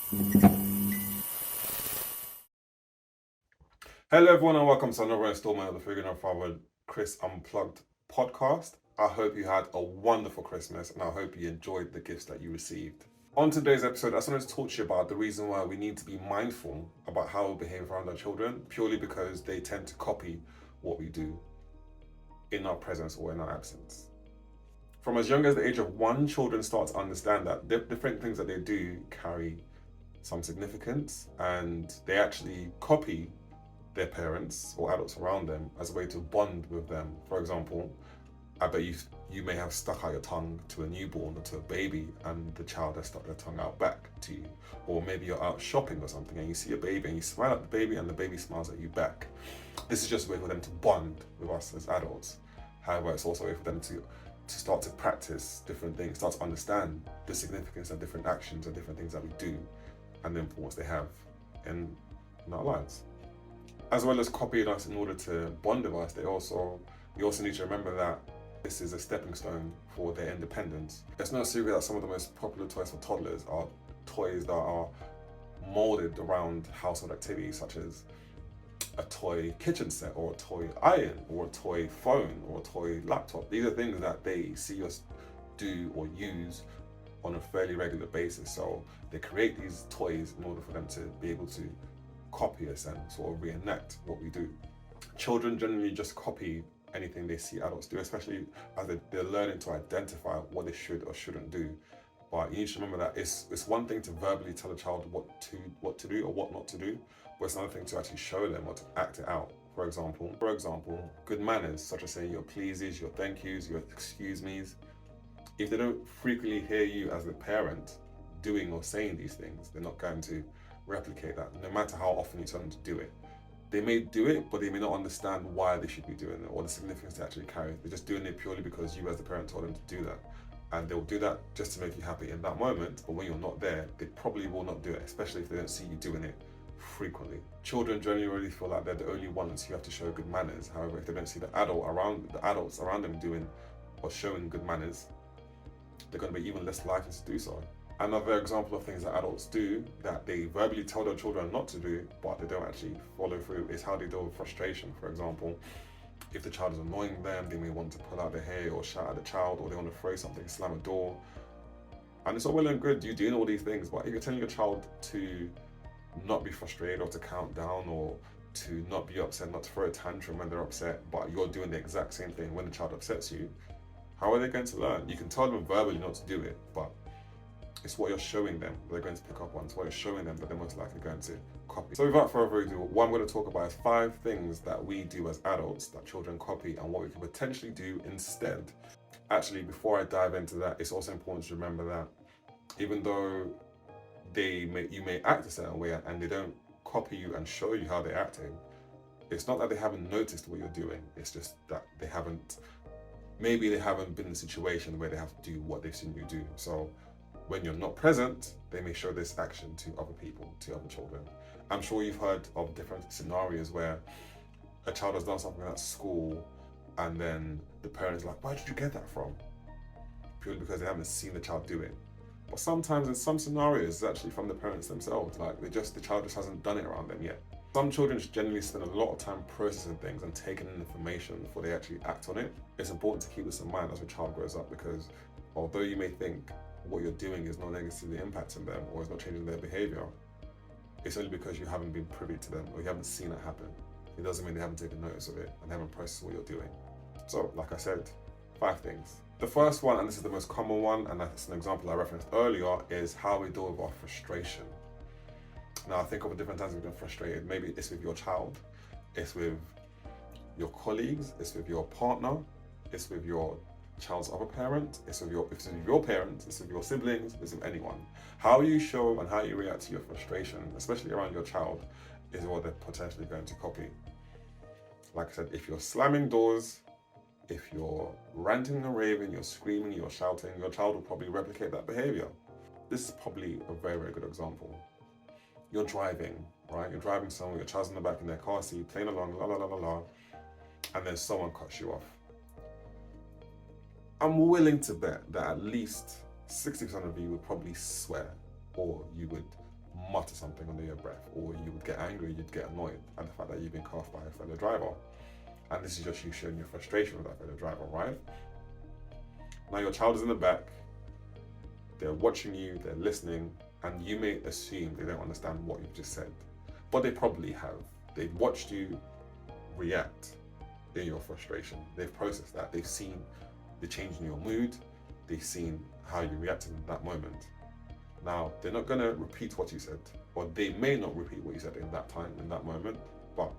Hello, everyone, and welcome to another installment of the Figuring Out Fatherhood Chris Unplugged podcast. I hope you had a wonderful Christmas, and I hope you enjoyed the gifts that you received. On today's episode, I just wanted to talk to you about the reason why we need to be mindful about how we behave around our children, purely because they tend to copy what we do in our presence or in our absence. From as young as the age of 1, children start to understand that different things that they do carry some significance, and they actually copy their parents or adults around them as a way to bond with them. For example, I bet you may have stuck out your tongue to a newborn or to a baby, and the child has stuck their tongue out back to you. Or maybe you're out shopping or something and you see a baby and you smile at the baby and the baby smiles at you back. This is just a way for them to bond with us as adults. However, it's also a way for them to start to practice different things, start to understand the significance of different actions and different things that we do and the importance they have in our lives. As well as copying us in order to bond with us, we also need to remember that this is a stepping stone for their independence. It's no secret that some of the most popular toys for toddlers are toys that are molded around household activities, such as a toy kitchen set or a toy iron or a toy phone or a toy laptop. These are things that they see us do or use on a fairly regular basis. So they create these toys in order for them to be able to copy us and sort of reenact what we do. Children generally just copy anything they see adults do, especially as they're learning to identify what they should or shouldn't do. But you need to remember that it's one thing to verbally tell a child what to do or what not to do, but it's another thing to actually show them or to act it out. For example, good manners, such as saying your pleases, your thank yous, your excuse me's. If they don't frequently hear you as the parent doing or saying these things, they're not going to replicate that, no matter how often you tell them to do it. They may do it, but they may not understand why they should be doing it or the significance they actually carry. They're just doing it purely because you as the parent told them to do that. And they'll do that just to make you happy in that moment, but when you're not there, they probably will not do it, especially if they don't see you doing it frequently. Children generally feel like they're the only ones who have to show good manners. However, if they don't see the adults around them doing or showing good manners, they're going to be even less likely to do so. Another example of things that adults do that they verbally tell their children not to do, but they don't actually follow through, is how they deal with frustration. For example, if the child is annoying them, they may want to pull out their hair or shout at the child, or they want to throw something, slam a door. And it's all well and good you doing all these things, but if you're telling your child to not be frustrated or to count down or to not be upset, not to throw a tantrum when they're upset, but you're doing the exact same thing when the child upsets you, how are they going to learn? You can tell them verbally not to do it, but it's what you're showing them they're going to pick up on. It's what you're showing them that they're most likely going to copy. So without further ado, what I'm going to talk about is 5 things that we do as adults that children copy and what we can potentially do instead. Actually, before I dive into that, it's also important to remember that even though you may act a certain way and they don't copy you and show you how they're acting, it's not that they haven't noticed what you're doing. It's just that maybe they haven't been in a situation where they have to do what they've seen you do. So when you're not present, they may show this action to other people, to other children. I'm sure you've heard of different scenarios where a child has done something at school and then the parent is like, where did you get that from? Purely because they haven't seen the child do it. But sometimes in some scenarios, it's actually from the parents themselves. Like the child just hasn't done it around them yet. Some children generally spend a lot of time processing things and taking in information before they actually act on it. It's important to keep this in mind as your child grows up, because although you may think what you're doing is not negatively impacting them or is not changing their behaviour, it's only because you haven't been privy to them or you haven't seen it happen. It doesn't mean they haven't taken notice of it and they haven't processed what you're doing. So, like I said, 5 things. The first one, and this is the most common one, and that's an example I referenced earlier, is how we deal with our frustration. Now, think of different times we've been frustrated. Maybe it's with your child, it's with your colleagues, it's with your partner, it's with your child's other parent, it's with your parents, it's with your siblings, it's with anyone. How you show and how you react to your frustration, especially around your child, is what they're potentially going to copy. Like I said, if you're slamming doors, if you're ranting and raving, you're screaming, you're shouting, your child will probably replicate that behavior. This is probably a very, very good example. You're driving, right? You're driving somewhere, your child's in the back in their car seat, playing along, la la la la la, and then someone cuts you off. I'm willing to bet that at least 60% of you would probably swear, or you would mutter something under your breath, or you would get angry, you'd get annoyed at the fact that you've been cut off by a fellow driver. And this is just you showing your frustration with that fellow driver, right? Now your child is in the back, they're watching you, they're listening, and you may assume they don't understand what you've just said. But they probably have. They've watched you react in your frustration. They've processed that. They've seen the change in your mood. They've seen how you reacted in that moment. Now, they're not going to repeat what you said, or they may not repeat what you said in that time, in that moment, but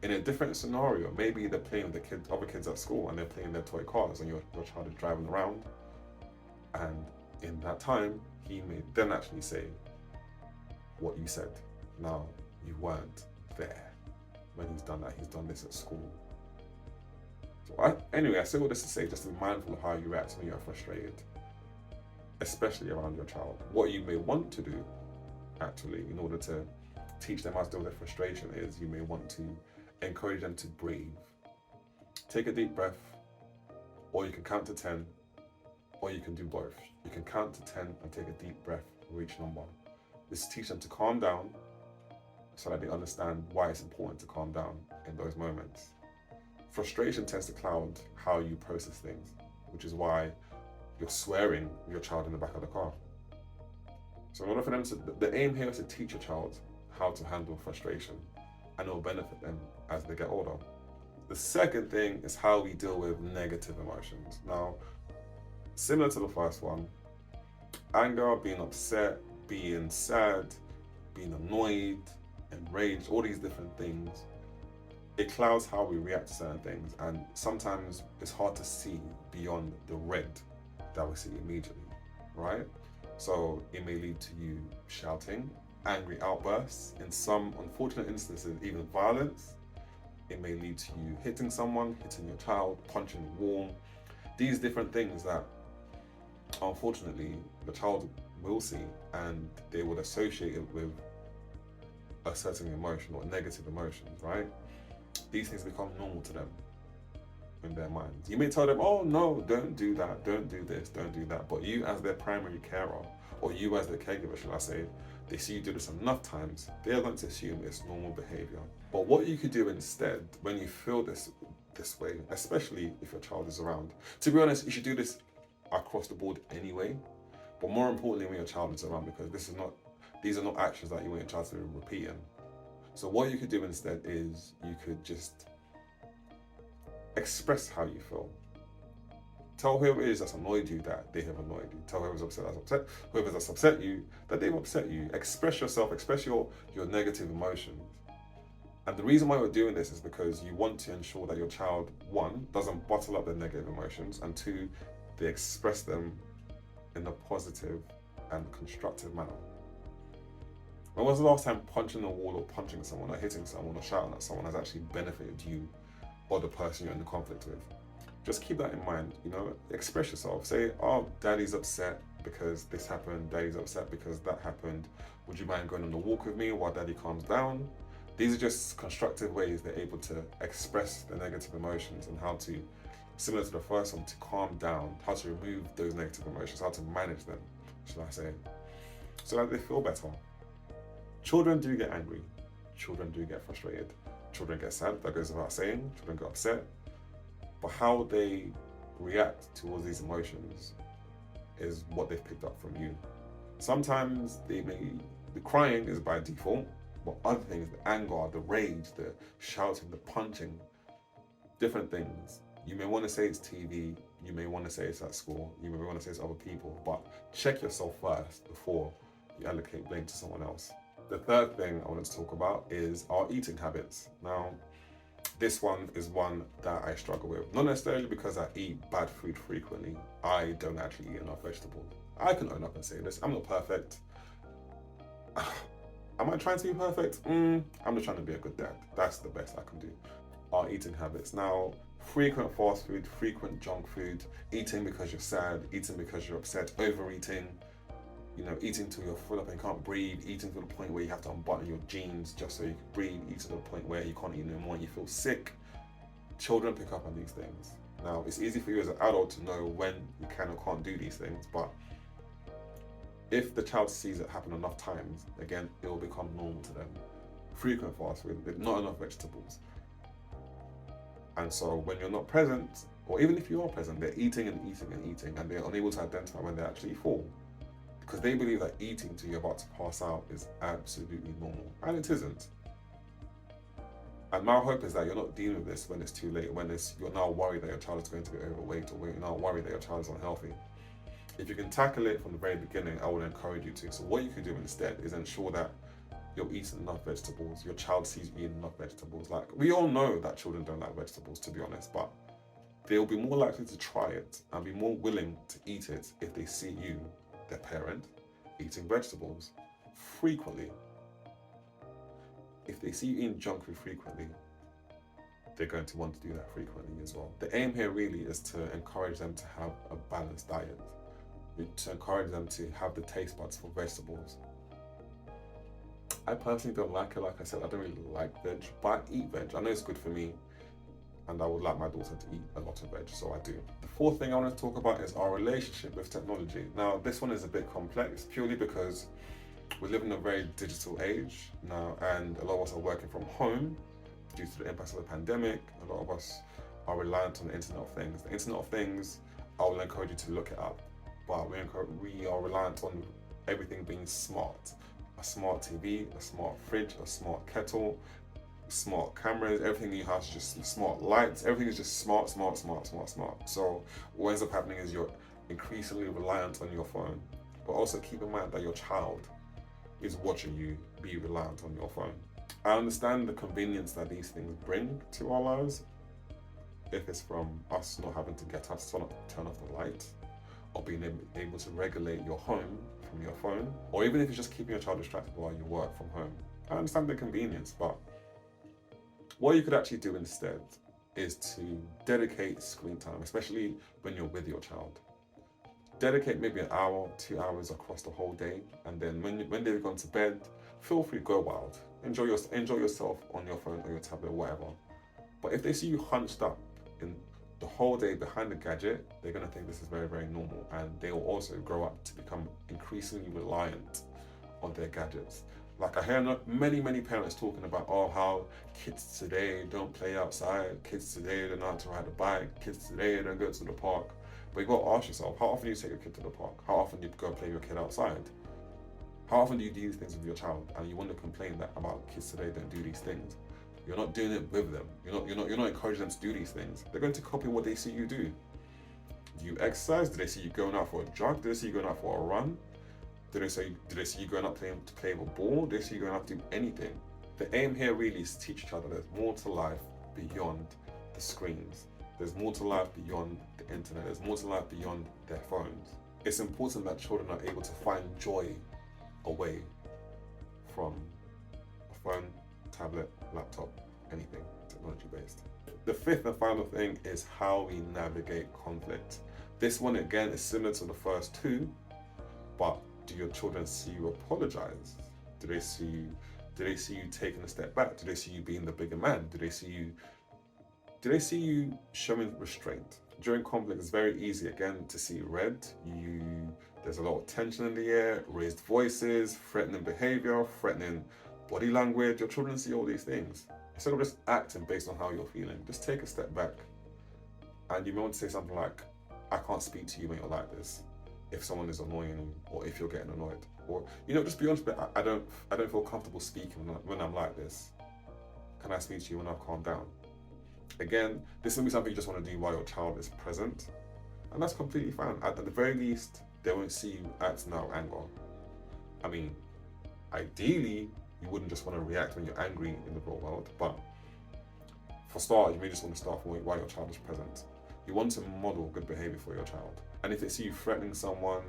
in a different scenario, maybe they're playing with the other kids at school and they're playing their toy cars and your child is driving around, and in that time, he may then actually say what you said. Now, you weren't there when he's done that. He's done this at school. So anyway, I say all this to say just to be mindful of how you react when you're frustrated, especially around your child. What you may want to do, actually, in order to teach them how to deal with their frustration is you may want to encourage them to breathe. Take a deep breath, or you can count to 10, or you can do both. You can count to 10 and take a deep breath for each number. This teaches them to calm down so that they understand why it's important to calm down in those moments. Frustration tends to cloud how you process things, which is why you're swearing with your child in the back of the car. So in order for them to, the aim here is to teach your child how to handle frustration, and it will benefit them as they get older. The second thing is how we deal with negative emotions. Now, similar to the first one, anger, being upset, being sad, being annoyed, enraged, all these different things, it clouds how we react to certain things, and sometimes it's hard to see beyond the red that we see immediately, right? So it may lead to you shouting, angry outbursts, in some unfortunate instances even violence. It may lead to you hitting someone, hitting your child, punching the wall. These different things that unfortunately the child will see, and they will associate it with a certain emotion or negative emotions, right? These things become normal to them in their minds. You may tell them, oh no, don't do that, don't do this, don't do that. But you as their primary carer, or you as their caregiver, should I say, they see you do this enough times, they are going to assume it's normal behavior. But what you could do instead, when you feel this way, especially if your child is around, to be honest, you should do this across the board anyway, but more importantly when your child is around, because these are not actions that you want your child to be repeating. So what you could do instead is you could just express how you feel. Tell whoever it is that's annoyed you that they have annoyed you. Tell whoever's upset that's upset. Whoever's that's upset you that they've upset you. Express yourself, express your negative emotions. And the reason why we're doing this is because you want to ensure that your child, one, doesn't bottle up their negative emotions, and two, they express them in a positive and constructive manner. When was the last time punching a wall or punching someone or hitting someone or shouting at someone has actually benefited you or the person you're in the conflict with? Just keep that in mind, express yourself. Say, oh, daddy's upset because this happened, daddy's upset because that happened. Would you mind going on a walk with me while daddy calms down? These are just constructive ways they're able to express the negative emotions, and how to, similar to the first one, to calm down, how to remove those negative emotions, how to manage them, should I say, so that they feel better. Children do get angry, children do get frustrated, children get sad, that goes without saying, children get upset, but how they react towards these emotions is what they've picked up from you. Sometimes the crying is by default, but other things, the anger, the rage, the shouting, the punching, different things. You may want to say it's TV, you may want to say it's at school, you may want to say it's other people, but check yourself first before you allocate blame to someone else. The third thing I want to talk about is our eating habits. Now, this one is one that I struggle with. Not necessarily because I eat bad food frequently. I don't actually eat enough vegetables. I can own up and say this. I'm not perfect. Am I trying to be perfect? I'm just trying to be a good dad. That's the best I can do. Our eating habits. Now, frequent fast food, frequent junk food, eating because you're sad, eating because you're upset, overeating, eating till you're full up and can't breathe, eating to the point where you have to unbutton your jeans just so you can breathe, eating to the point where you can't eat no more and you feel sick. Children pick up on these things. Now, it's easy for you as an adult to know when you can or can't do these things, but if the child sees it happen enough times, again, it will become normal to them. Frequent fast food, not enough vegetables. And so when you're not present, or even if you are present, they're eating and eating and eating, and they're unable to identify when they're actually full. Because they believe that eating till you're about to pass out is absolutely normal. And it isn't. And my hope is that you're not dealing with this when it's too late, when you're now worried that your child is going to be overweight, or you're now worried that your child is unhealthy. If you can tackle it from the very beginning, I would encourage you to. So what you can do instead is ensure that you're eating enough vegetables, your child sees you eating enough vegetables. Like, we all know that children don't like vegetables, to be honest, but they'll be more likely to try it and be more willing to eat it if they see you, their parent, eating vegetables frequently. If they see you eating junk food frequently, they're going to want to do that frequently as well. The aim here really is to encourage them to have a balanced diet, to encourage them to have the taste buds for vegetables. I personally don't like it. Like I said, I don't really like veg, but I eat veg. I know it's good for me, and I would like my daughter to eat a lot of veg, so I do. The fourth thing I want to talk about is our relationship with technology. Now, this one is a bit complex, purely because we live in a very digital age now, and a lot of us are working from home due to the impacts of the pandemic. A lot of us are reliant on the Internet of Things. The Internet of Things, I will encourage you to look it up, but we are reliant on everything being smart. A smart TV, a smart fridge, a smart kettle, smart cameras, everything in your house is just smart lights, everything is just smart. So what ends up happening is you're increasingly reliant on your phone, but also keep in mind that your child is watching you be reliant on your phone. I understand the convenience that these things bring to our lives, if it's from us not having to get up to turn off the light, or being able to regulate your home from your phone, or even if it's just keeping your child distracted while you work from home. I understand the convenience, but what you could actually do instead is to dedicate screen time, especially when you're with your child. Dedicate maybe an hour, 2 hours across the whole day, and then when they've gone to bed, feel free, go wild. Enjoy yourself on your phone or your tablet or whatever. But if they see you hunched up in the whole day behind the gadget, they're going to think this is very, very normal, and they will also grow up to become increasingly reliant on their gadgets. Like, I hear many parents talking about, how kids today don't play outside, kids today don't know how to ride a bike, kids today don't go to the park. But you got to ask yourself, how often do you take your kid to the park? How often do you go play your kid outside? How often do you do these things with your child? And you want to complain about kids today don't do these things. You're not doing it with them. You're not encouraging them to do these things. They're going to copy what they see you do. Do you exercise? Do they see you going out for a jog? Do they see you going out for a run? Do they see you going out to play with a ball? Do they see you going out to do anything? The aim here really is to teach each other there's more to life beyond the screens. There's more to life beyond the internet. There's more to life beyond their phones. It's important that children are able to find joy away from a phone, tablet, laptop, anything technology based. The fifth and final thing is how we navigate conflict. This one again is similar to the first two, but do your children see you apologize? Do they see you taking a step back? Do they see you being the bigger man? Do they see you showing restraint? During conflict, it's very easy again to see red. There's a lot of tension in the air, raised voices, threatening behavior, threatening body language. Your children see all these things. Instead of just acting based on how you're feeling, just take a step back. And you may want to say something like, I can't speak to you when you're like this, if someone is annoying you, or if you're getting annoyed. Or, just be honest, but I don't feel comfortable speaking when I'm like this. Can I speak to you when I've calmed down? Again, this will be something you just want to do while your child is present. And that's completely fine. At the very least, they won't see you acting out of anger. I mean, ideally, you wouldn't just want to react when you're angry in the real world, but for starters, you may just want to start while your child is present. You want to model good behavior for your child. And if they see you threatening someone,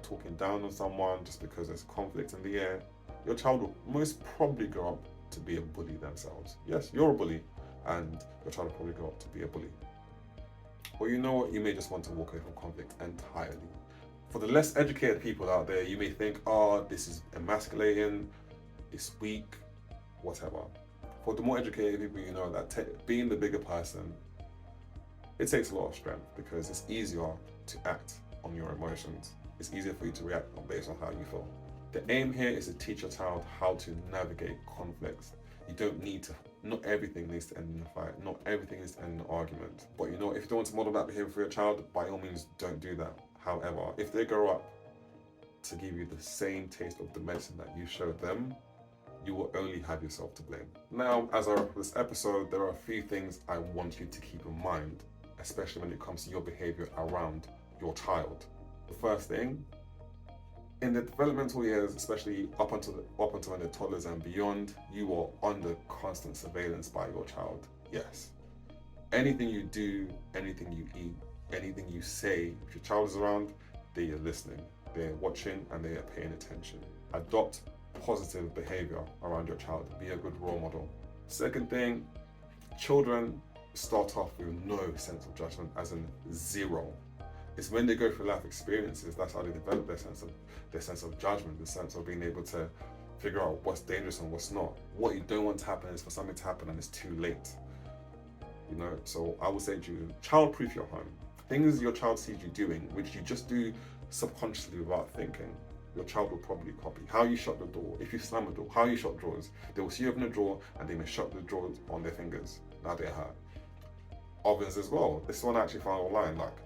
talking down on someone just because there's conflict in the air, your child will most probably grow up to be a bully themselves. Yes, you're a bully, and your child will probably grow up to be a bully. Or you know what, you may just want to walk away from conflict entirely. For the less educated people out there, you may think, this is emasculating, it's weak, whatever. For the more educated people, you know that being the bigger person, it takes a lot of strength, because it's easier to act on your emotions. it's easier for you to react based on how you feel. The aim here is to teach your child how to navigate conflicts. You don't need to, not everything needs to end in a fight, not everything needs to end in an argument. But you know, if you don't want to model that behavior for your child, by all means, don't do that. However, if they grow up to give you the same taste of the medicine that you showed them, you will only have yourself to blame. Now, as I wrap up this episode, there are a few things I want you to keep in mind, especially when it comes to your behavior around your child. The first thing, in the developmental years, especially up until when they're toddlers and beyond, you are under constant surveillance by your child. Yes. Anything you do, anything you eat, anything you say, if your child is around, they are listening, they're watching, and they are paying attention. Adopt positive behavior around your child. Be a good role model. Second thing, children start off with no sense of judgment, as in zero. It's when they go through life experiences that's how they develop their sense of judgment, the sense of being able to figure out what's dangerous and what's not. What you don't want to happen is for something to happen and it's too late. You know, so I would say to you, child-proof your home. Things your child sees you doing, which you just do subconsciously without thinking, your child will probably copy. How you shut the door, if you slam a door, how you shut drawers. They will see you open a drawer and they may shut the drawers on their fingers. Now they're hurt. Ovens as well. This one I actually found online, like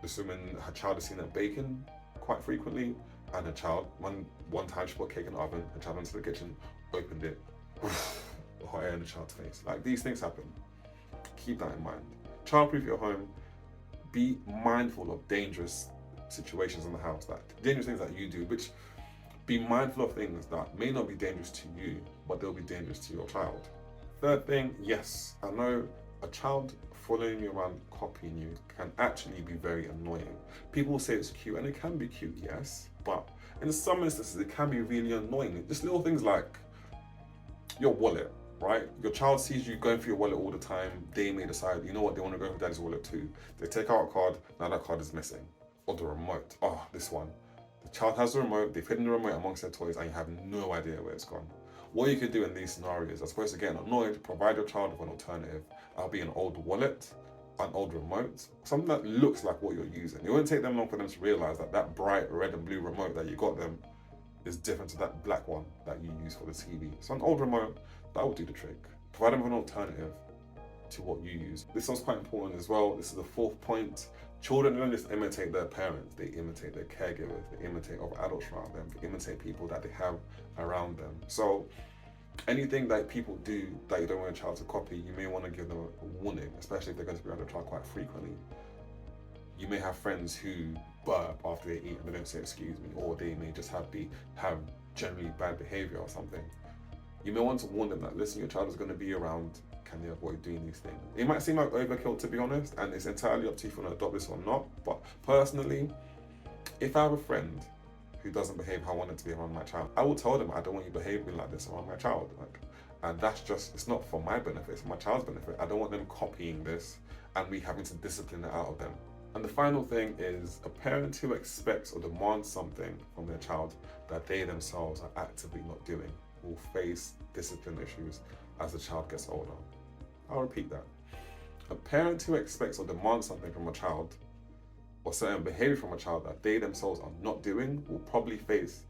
this woman, her child has seen her baking quite frequently, and her child, one time she put cake in the oven, her child went to the kitchen, opened it, the hot air in the child's face. Like, these things happen. Keep that in mind. Child-proof your home. Be mindful of dangerous situations in the house, that dangerous things that you do, which be mindful of things that may not be dangerous to you, but they'll be dangerous to your child. Third thing, yes, I know a child following you around, copying you, can actually be very annoying. People say it's cute, and it can be cute, yes, but in some instances it can be really annoying. Just little things like your wallet, right? Your child sees you going through your wallet all the time. They may decide, you know what, they want to go for daddy's wallet too. They take out a card, now that card is missing. Or the remote. Oh, this one. The child has the remote, they've hidden the remote amongst their toys, and you have no idea where it's gone. What you could do in these scenarios, as opposed to getting annoyed, provide your child with an alternative. That'll be an old wallet, an old remote, something that looks like what you're using. It won't take them long for them to realize that that bright red and blue remote that you got them is different to that black one that you use for the TV. So an old remote, that will do the trick. Provide them with an alternative to what you use. This one's quite important as well. This is the fourth point. Children don't just imitate their parents, they imitate their caregivers, they imitate other adults around them, they imitate people that they have around them. So anything that people do that you don't want a child to copy, you may want to give them a warning, especially if they're going to be around a child quite frequently. You may have friends who burp after they eat and they don't say excuse me, or they may just have generally bad behavior or something. You may want to warn them that, listen, your child is going to be around. Can they avoid doing these things? It might seem like overkill, to be honest, and it's entirely up to you if you want to adopt this or not. But personally, if I have a friend who doesn't behave how I want it to be around my child, I will tell them I don't want you behaving like this around my child. And that's just, it's not for my benefit, it's for my child's benefit. I don't want them copying this and me having to discipline it out of them. And the final thing is, a parent who expects or demands something from their child that they themselves are actively not doing will face discipline issues as the child gets older. I'll repeat that. A parent who expects or demands something from a child, or certain behavior from a child that they themselves are not doing, will probably face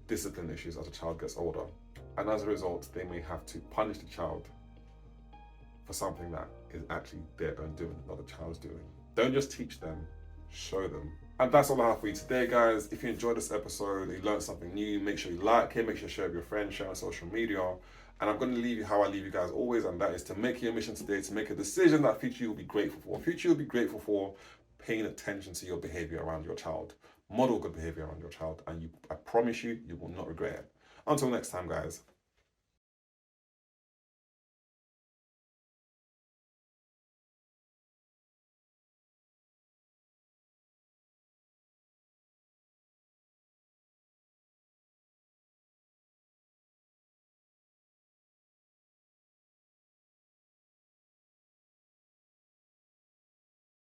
discipline issues as the child gets older. And as a result, they may have to punish the child for something that is actually their own doing, not the child's doing. Don't just teach them, show them. And that's all I have for you today, guys. If you enjoyed this episode, you learned something new, make sure you like it, make sure you share with your friends, share on social media. And I'm going to leave you how I leave you guys always, and that is to make your mission today, to make a decision that future you'll be grateful for. Future you'll be grateful for paying attention to your behavior around your child. Model good behavior around your child, and I promise you, you will not regret it. Until next time, guys.